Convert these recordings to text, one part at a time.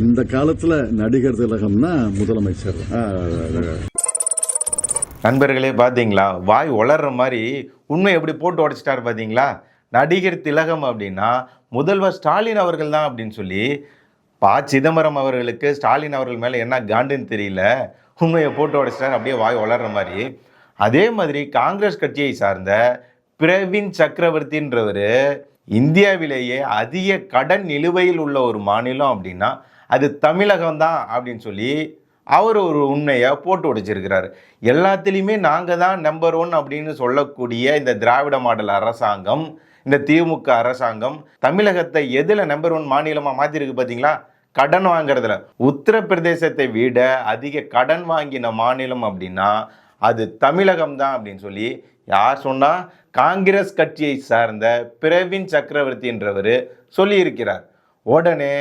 இந்த காலத்துல நடிகர் திலகம்னா முதலமைச்சர். நண்பர்களே, பார்த்தீங்களா வாய் வளர்ற மாதிரி உண்மை எப்படி போட்டு உடைச்சிட்டாரு பார்த்தீங்களா? நடிகர் திலகம் அப்படின்னா முதல்வர் ஸ்டாலின் அவர்கள் தான் அப்படின்னு சொல்லி சிதம்பரம் அவர்களுக்கு ஸ்டாலின் அவர்கள் மேலே என்ன காண்டுன்னு தெரியல, உண்மையை போட்டு உடைச்சிட்டார் அப்படியே வாய் வளர்ற மாதிரி. அதே மாதிரி காங்கிரஸ் கட்சியை சார்ந்த பிரவீன் சக்கரவர்த்தின்றவர் இந்தியாவிலேயே அதிக கடன் நிலுவையில் உள்ள ஒரு மாநிலம் அப்படின்னா அது தமிழகம் தான் அப்படின்னு சொல்லி அவர் ஒரு உண்மையை போட்டு உடைச்சிருக்கிறாரு. எல்லாத்துலேயுமே நாங்கள் தான் நம்பர் 1 அப்படின்னு சொல்லக்கூடிய இந்த திராவிட மாடல் அரசாங்கம், இந்த திமுக அரசாங்கம் தமிழகத்தை எதில் நம்பர் 1 மாநிலமாக மாற்றிருக்கு பார்த்தீங்களா? கடன் வாங்குறதுல உத்தரப்பிரதேசத்தை விட அதிக கடன் வாங்கின மாநிலம் அப்படின்னா அது தமிழகம் தான் அப்படின்னு சொல்லி யார் சொன்னால் காங்கிரஸ் கட்சியை சார்ந்த பிரவீன் சக்கரவர்த்தி என்றவர் சொல்லியிருக்கிறார். உடனே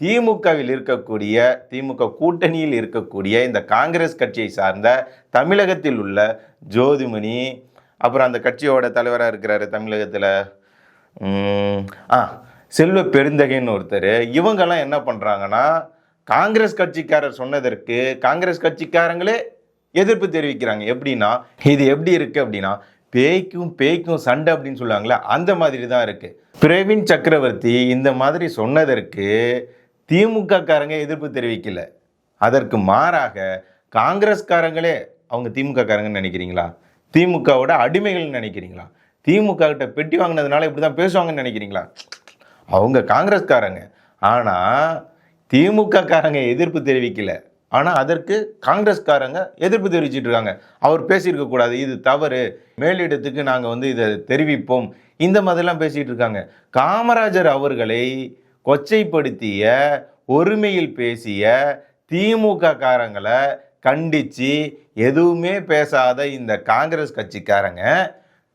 திமுகவில் இருக்கக்கூடிய, திமுக கூட்டணியில் இருக்கக்கூடிய இந்த காங்கிரஸ் கட்சியை சார்ந்த தமிழகத்தில் உள்ள ஜோதிமணி, அப்புறம் அந்த கட்சியோட தலைவராக இருக்கிறாரு தமிழகத்தில் செல்வ பெருந்தகைன்னு ஒருத்தர், இவங்கெல்லாம் என்ன பண்ணுறாங்கன்னா காங்கிரஸ் கட்சிக்காரர் சொன்னதற்கு காங்கிரஸ் கட்சிக்காரங்களே எதிர்ப்பு தெரிவிக்கிறாங்க. எப்படின்னா இது எப்படி இருக்குது அப்படின்னா பேய்க்கும் சண்டை அப்படின்னு சொல்லுவாங்களே, அந்த மாதிரி தான் இருக்குது. பிரவீன் சக்கரவர்த்தி இந்த மாதிரி சொன்னதற்கு திமுக காரங்க எதிர்ப்பு தெரிவிக்கல, அதற்கு மாறாக காங்கிரஸ்காரங்களே அவங்க திமுக காரங்கன்னு நினைக்கிறீங்களா? திமுகவோட அடிமைகள்னு நினைக்கிறீங்களா? திமுக கிட்ட பெட்டி வாங்கினதுனால இப்படி தான் பேசுவாங்கன்னு நினைக்கிறீங்களா? அவங்க காங்கிரஸ்காரங்க. ஆனால் திமுக காரங்க எதிர்ப்பு தெரிவிக்கல, ஆனால் அதற்கு காங்கிரஸ்காரங்க எதிர்ப்பு தெரிவிச்சிட்டு இருக்காங்க. அவர் பேசியிருக்கக்கூடாது, இது தவறு, மேலிடத்துக்கு நாங்கள் இதை தெரிவிப்போம், இந்த மாதிரிலாம் பேசிகிட்டு இருக்காங்க. காமராஜர் அவர்களை கொச்சைப்படுத்திய, ஒருமையில் பேசிய திமுக காரங்களை கண்டித்து எதுவுமே பேசாத இந்த காங்கிரஸ் கட்சிக்காரங்க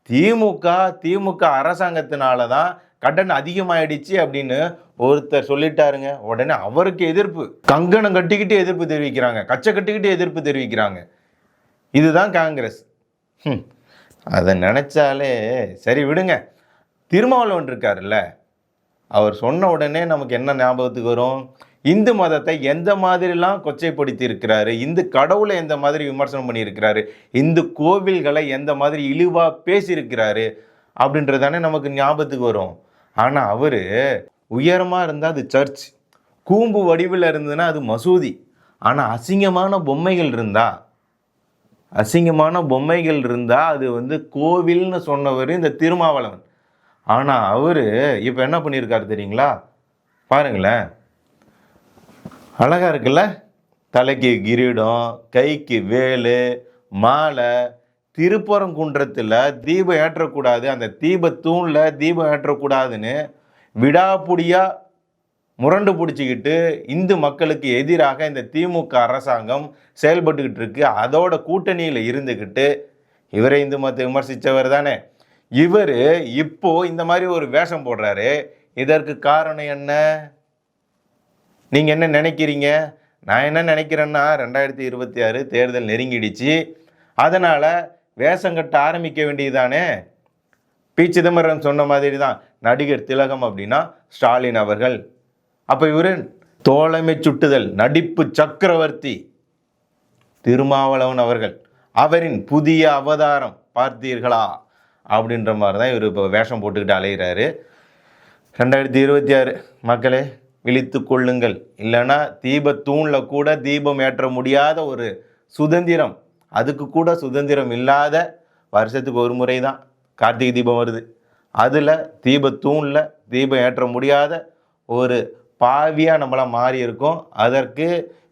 திமுக அரசாங்கத்தினால தான் கடன் அதிகமாயிடுச்சு அப்படின்னு ஒருத்தர் சொல்லிட்டாருங்க. உடனே அவருக்கு எதிர்ப்பு, கங்கணம் கட்டிக்கிட்டு எதிர்ப்பு தெரிவிக்கிறாங்க, கச்சை கட்டிக்கிட்டு எதிர்ப்பு தெரிவிக்கிறாங்க. இதுதான் காங்கிரஸ். அதை நினைச்சாலே சரி விடுங்க. திருமாவளவன் இருக்காருல்ல, அவர் சொன்ன உடனே நமக்கு என்ன ஞாபகத்துக்கு வரும்? இந்து மதத்தை எந்த மாதிரிலாம் கொச்சைப்படுத்தி இருக்கிறாரு, இந்து கடவுளை எந்த மாதிரி விமர்சனம் பண்ணியிருக்கிறாரு, இந்து கோவில்களை எந்த மாதிரி இழிவாக பேசியிருக்கிறாரு அப்படின்றதானே நமக்கு ஞாபகத்துக்கு வரும். ஆனால் அவர் உயரமாக இருந்தால் அது சர்ச், கூம்பு வடிவில் இருந்ததுன்னா அது மசூதி. ஆனால் அசிங்கமான பொம்மைகள் இருந்தால் அது கோவில்னு சொன்னவர் இந்த திருமாவளவன். ஆனால் அவர் இப்போ என்ன பண்ணியிருக்காரு தெரியுங்களா? பாருங்களேன், அழகாக இருக்குல்ல, தலைக்கு கிரீடம், கைக்கு வேலு, மாலை. திருப்பரங்குன்றத்தில் தீபம் ஏற்றக்கூடாது, அந்த தீபத்தூணில் தீபம் ஏற்றக்கூடாதுன்னு விடாப்புடியாக முரண்டு பிடிச்சிக்கிட்டு இந்து மக்களுக்கு எதிராக இந்த திமுக அரசாங்கம் செயல்பட்டுக்கிட்டு இருக்கு. அதோட கூட்டணியில் இருந்துக்கிட்டு இவரை இந்து மதத்தை விமர்சித்தவர் தானே இவர். இப்போ இந்த மாதிரி ஒரு வேஷம் போடுறாரு. இதற்கு காரணம் என்ன? நீங்கள் என்ன நினைக்கிறீங்க? நான் என்ன நினைக்கிறேன்னா 2026 தேர்தல் நெருங்கிடுச்சு, அதனால் வேஷம் கட்ட ஆரம்பிக்க வேண்டியதுதானே. சிதம்பரம் சொன்ன மாதிரி தான் நடிகர் திலகம் அப்படின்னா ஸ்டாலின் அவர்கள். அப்போ இவர் தோழமை சுட்டுதல் நடிப்பு சக்கரவர்த்தி திருமாவளவன் அவர்கள், அவரின் புதிய அவதாரம் பார்த்தீர்களா அப்படின்ற மாதிரி தான் இவர் இப்போ வேஷம் போட்டுக்கிட்டு அலைகிறாரு. 2026 மக்களே விழித்து கொள்ளுங்கள், இல்லைன்னா தீபத்தூணில் கூட தீபம் ஏற்ற முடியாத ஒரு சுதந்திரம், அதுக்கு கூட சுதந்திரம் இல்லாத வருஷத்துக்கு ஒரு முறை தான் கார்த்திகை தீபம் வருது, அதில் தீபத்தூணில் தீபம் ஏற்ற முடியாத ஒரு பாவியாக நம்மளாம் மாறி இருக்கோம். அதற்கு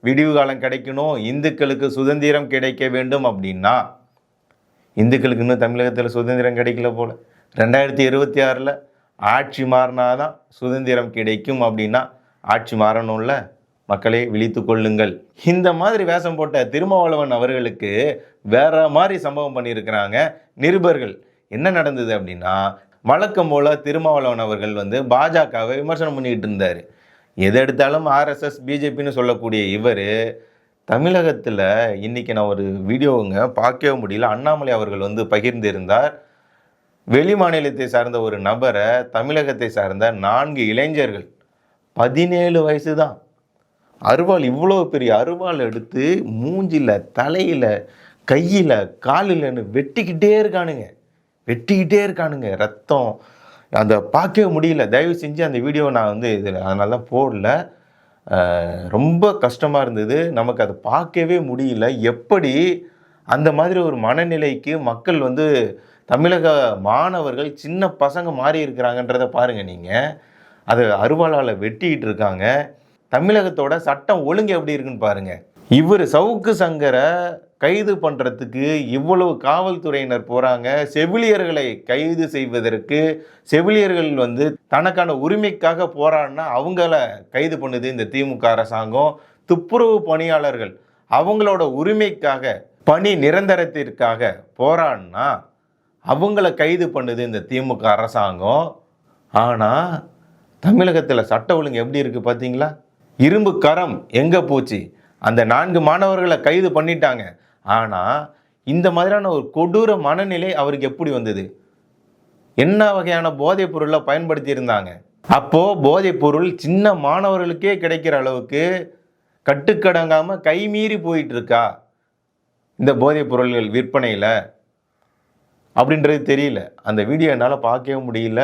விடிவு காலம் கிடைக்கணும், இந்துக்களுக்கு சுதந்திரம் கிடைக்க வேண்டும் அப்படின்னா, இந்துக்களுக்கு இன்னும் தமிழகத்தில் சுதந்திரம் கிடைக்கல போல். 2026 ஆட்சி மாறினாதான் சுதந்திரம் கிடைக்கும் அப்படின்னா ஆட்சி மாறணும்ல மக்களே, விழித்து கொள்ளுங்கள். இந்த மாதிரி வேஷம் போட்ட திருமாவளவன் அவர்களுக்கு வேற மாதிரி சம்பவம் பண்ணியிருக்கிறாங்க நிருபர்கள். என்ன நடந்தது அப்படின்னா, வழக்கம் போல் திருமாவளவன் அவர்கள் பாஜகவை விமர்சனம் பண்ணிக்கிட்டு இருந்தார். எது எடுத்தாலும் ஆர்எஸ்எஸ் பிஜேபின்னு சொல்லக்கூடிய இவர் தமிழகத்தில் இன்றைக்கி நான் ஒரு வீடியோவுங்க பார்க்கவே முடியல, அண்ணாமலை அவர்கள் பகிர்ந்து இருந்தார். வெளி மாநிலத்தை சார்ந்த ஒரு நபரை தமிழகத்தை சார்ந்த 4 இளைஞர்கள் 17 வயசு தான் அருவாள், இவ்வளோ பெரிய அருவாள் எடுத்து மூஞ்சில, தலையில், கையில், காலில்னு வெட்டிக்கிட்டே இருக்கானுங்க. ரத்தம் அதை பார்க்கவே முடியல. தயவு செஞ்சு அந்த வீடியோ நான் வந்து இதில் அதனால தான் போடல. ரொம்ப கஷ்டமாக இருந்தது. நமக்கு அதை பார்க்கவே முடியல. எப்படி அந்த மாதிரி ஒரு மனநிலைக்கு மக்கள் வந்து தமிழக மாணவர்கள் சின்ன பசங்க மாறி இருக்கிறாங்கன்றதை பாருங்கள் நீங்கள். அது அருவாளால் வெட்டிக்கிட்டு இருக்காங்க. தமிழகத்தோட சட்டம் ஒழுங்கு எப்படி இருக்குன்னு பாருங்கள். இவர் சவுக்கு சங்கரை கைது பண்ணுறதுக்கு இவ்வளவு காவல்துறையினர் போகிறாங்க. செவிலியர்களை கைது செய்வதற்கு செவிலியர்கள் வந்து தனக்கான உரிமைக்காக போராடினா அவங்கள கைது பண்ணுது இந்த திமுக அரசாங்கம். துப்புரவு பணியாளர்கள் அவங்களோட உரிமைக்காக, பணி நிரந்தரத்திற்காக போராடினா அவங்கள கைது பண்ணுது இந்த திமுக அரசாங்கம். ஆனால் தமிழகத்தில் சட்ட ஒழுங்கு எப்படி இருக்குது பார்த்தீங்களா? இரும்பு கரம் எங்கே போச்சு? அந்த 4 மாணவர்களை கைது பண்ணிட்டாங்க. ஆனால் இந்த மாதிரியான ஒரு கொடூர மனநிலை அவருக்கு எப்படி வந்தது? என்ன வகையான போதைப் பொருளை பயன்படுத்தி இருந்தாங்க? அப்போது போதைப் பொருள் சின்ன மாணவர்களுக்கே கிடைக்கிற அளவுக்கு கட்டுக்கடங்காமல் கைமீறி போயிட்டு இருக்கா இந்த போதைப் பொருள்கள் விற்பனையில் அப்படின்றது தெரியல. அந்த வீடியோ என்னால் பார்க்கவே முடியல.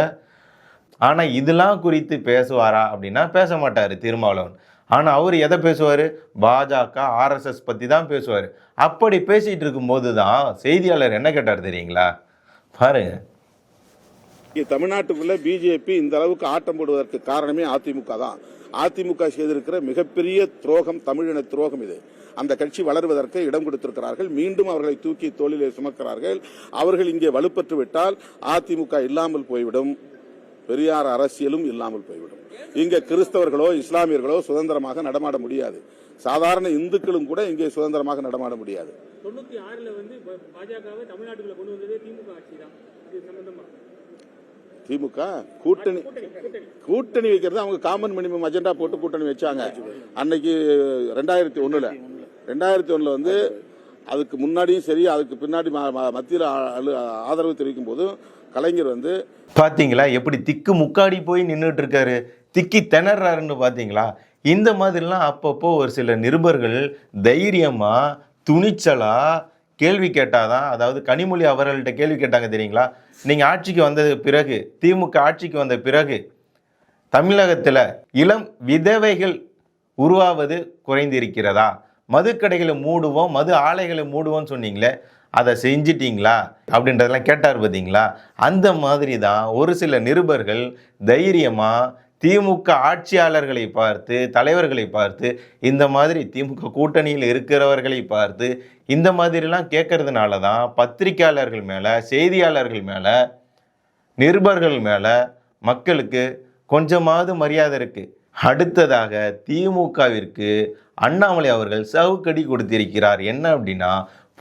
ஆனால் இதெல்லாம் குறித்து பேசுவாரா அப்படின்னா பேச மாட்டார் திருமாவளவன். ஆனால் அவர் எதை பேசுவார்? பாஜக, ஆர்எஸ்எஸ் பற்றி தான் பேசுவார். அப்படி பேசிகிட்டு இருக்கும்போது தான் செய்தியாளர் என்ன கேட்டார் தெரியுங்களா? பாருங்க. தமிழ்நாட்டுக்குள்ள பிஜேபி இந்த அளவுக்கு ஆட்டம் போடுவதற்கு காரணமே அதிமுக தான். அதிமுக செய்திருக்கிற மிகப்பெரிய துரோகம், தமிழின துரோகம் இது. அந்த கட்சி வளர்வதற்கு இடம் கொடுத்திருக்கிறார்கள். மீண்டும் அவர்களை தூக்கி தோளிலே சுமக்கிறார்கள். அவர்கள் இங்கே வலுப்பெற்று விட்டால் அதிமுக இல்லாமல் போய்விடும். பெரியார் அரசியலும் இல்லாமல் போய்விடும். இங்க கிறிஸ்தவர்களோ இஸ்லாமியர்களோ சுதந்திரமாக நடமாட முடியாது. சாதாரண இந்துக்களும் கூட இங்கே சுதந்திரமாக நடமாட முடியாது. 96ல வந்து பாஜகவை தமிழ்நாட்டுக்குள்ள கொண்டு வந்ததே திமுக ஆட்சி தான். இது சம்பந்தமா திமுக கூட்டணி வைக்கிறது அவங்க காமன் மினிமம் அஜெண்டா போட்டு கூட்டணி வச்சாங்க. அன்னைக்கு 2001 வந்து அதுக்கு முன்னாடியும் சரி, அதுக்கு பின்னாடி மத்தியில் ஆதரவு தெரிவிக்கும் போது கலைஞர் வந்து பார்த்தீங்களா எப்படி திக்கு முக்காடி போய் நின்றுட்டு இருக்காரு, திக்கி திணறாருன்னு பார்த்தீங்களா? இந்த மாதிரிலாம் அப்பப்போ ஒரு சில நிருபர்கள் தைரியமாக துணிச்சலாக கேள்வி கேட்டாதான், அதாவது கனிமொழி அவர்கள்ட்ட கேள்வி கேட்டாங்க தெரியுங்களா? நீங்கள் ஆட்சிக்கு வந்த பிறகு, திமுக ஆட்சிக்கு வந்த பிறகு தமிழகத்தில் இளம் விதவைகள் உருவாவது குறைந்திருக்கிறதா? மதுக்கடைகளை மூடுவோம், மது ஆலைகளை மூடுவோம்னு சொன்னீங்களே, அதை செஞ்சிட்டிங்களா அப்படின்றதெல்லாம் கேட்டார் பார்த்தீங்களா? அந்த மாதிரி தான் ஒரு சில நிருபர்கள் தைரியமாக திமுக ஆட்சியாளர்களை பார்த்து, தலைவர்களை பார்த்து, இந்த மாதிரி திமுக கூட்டணியில் இருக்கிறவர்களை பார்த்து இந்த மாதிரிலாம் கேட்கறதுனால தான் பத்திரிகையாளர்கள் மேலே, செய்தியாளர்கள் மேலே, நிருபர்கள் மேலே மக்களுக்கு கொஞ்சமாவது மரியாதை இருக்குது. அடுத்ததாக திமுகவிற்கு அண்ணாமலை அவர்கள் சவுக்கடி கொடுத்திருக்கிறார். என்ன அப்படின்னா,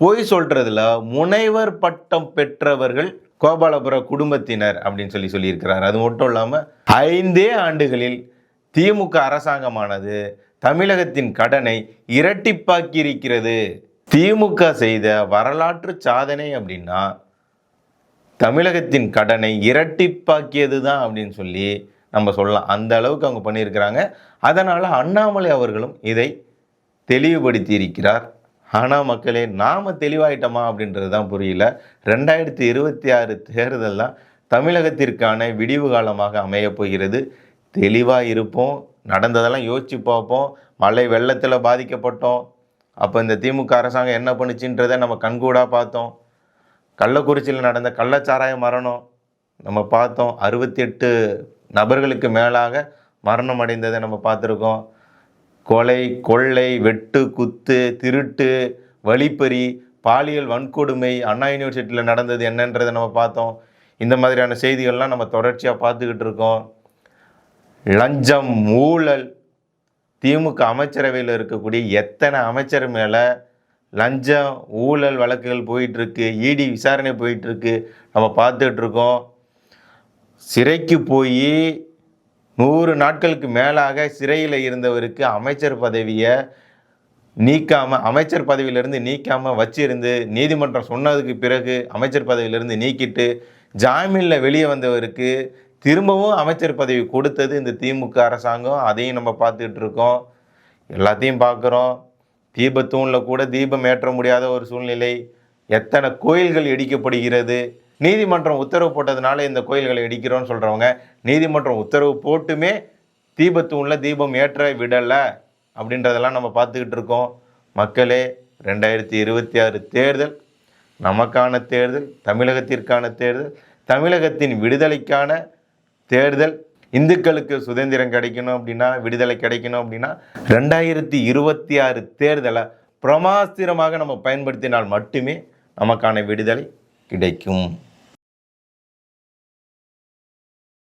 பொய் சொல்றதுல முனைவர் பட்டம் பெற்றவர்கள் கோபாலபுர குடும்பத்தினர் அப்படின்னு சொல்லியிருக்கிறார். அது மட்டும் இல்லாமல் 5 ஆண்டுகளில் திமுக அரசாங்கமானது தமிழகத்தின் கடனை இரட்டிப்பாக்கி இருக்கிறது. திமுக செய்த வரலாற்று சாதனை அப்படின்னா தமிழகத்தின் கடனை இரட்டிப்பாக்கியது தான் அப்படின்னு சொல்லி நம்ம சொல்லலாம். அந்த அளவுக்கு அவங்க பண்ணியிருக்கிறாங்க. அதனால் அண்ணாமலை அவர்களும் இதை தெளிவுபடுத்தி இருக்கிறார். ஆனால் மக்களே, நாம் தெளிவாயிட்டோமா அப்படின்றது தான் புரியல. 2026 தேர்தல் தான் தமிழகத்திற்கான விடிவு காலமாக அமையப் போகிறது. தெளிவாக இருப்போம். நடந்ததெல்லாம் யோசித்து பார்ப்போம். மழை வெள்ளத்தில் பாதிக்கப்பட்டோம். அப்போ இந்த திமுக அரசாங்கம் என்ன பண்ணுச்சுன்றதை நம்ம கண்கூடாக பார்த்தோம். கள்ளக்குறிச்சியில் நடந்த கள்ளச்சாராய மரணம் நம்ம பார்த்தோம். 68 நபர்களுக்கு மேலாக மரணம் அடைந்ததை நம்ம பார்த்துருக்கோம். கொலை, கொள்ளை, வெட்டு, குத்து, திருட்டு, வழிப்பறி, பாலியல் வன்கொடுமை அண்ணா யூனிவர்சிட்டியில் நடந்தது என்னன்றதை நம்ம பார்த்தோம். இந்த மாதிரியான செய்திகள்லாம் நம்ம தொடர்ச்சியாக பார்த்துக்கிட்டு இருக்கோம். லஞ்சம், ஊழல், திமுக அமைச்சரவையில் இருக்கக்கூடிய எத்தனை அமைச்சர் மேலே லஞ்சம், ஊழல் வழக்குகள் போயிட்டுருக்கு, இடி விசாரணை போயிட்டுருக்கு, நம்ம பார்த்துட்ருக்கோம். சிறைக்கு போய் 100 நாட்களுக்கு மேலாக சிறையில் இருந்தவருக்கு அமைச்சர் பதவியை நீக்காமல், அமைச்சர் பதவியிலிருந்து நீக்காமல் வச்சிருந்து, நீதிமன்றம் சொன்னதுக்கு பிறகு அமைச்சர் பதவியிலிருந்து நீக்கிட்டு ஜாமீனில் வெளியே வந்தவருக்கு திரும்பவும் அமைச்சர் பதவி கொடுத்தது இந்த திமுக அரசாங்கம். அதையும் நம்ம பார்த்துக்கிட்டு இருக்கோம். எல்லாத்தையும் பார்க்குறோம். தீபத்தூணில் கூட தீபம் ஏற்ற முடியாத ஒரு சூழ்நிலை. எத்தனை கோயில்கள் இடிக்கப்படுகிறது. நீதிமன்றம் உத்தரவு போட்டதுனால இந்த கோயில்களை இடிக்கிறோன்னு சொல்கிறவங்க, நீதிமன்றம் உத்தரவு போட்டுமே தீபத்தூணில் தீபம் ஏற்ற விடலை அப்படின்றதெல்லாம் நம்ம பார்த்துக்கிட்டு இருக்கோம். மக்களே, 2026 தேர்தல் நமக்கான தேர்தல், தமிழகத்திற்கான தேர்தல், தமிழகத்தின் விடுதலைக்கான தேர்தல். இந்துக்களுக்கு சுதந்திரம் கிடைக்கணும் அப்படின்னா, விடுதலை கிடைக்கணும் அப்படின்னா 2026 தேர்தலை பிரமாஸ்திரமாக நம்ம பயன்படுத்தினால் மட்டுமே நமக்கான விடுதலை கிடைக்கும்.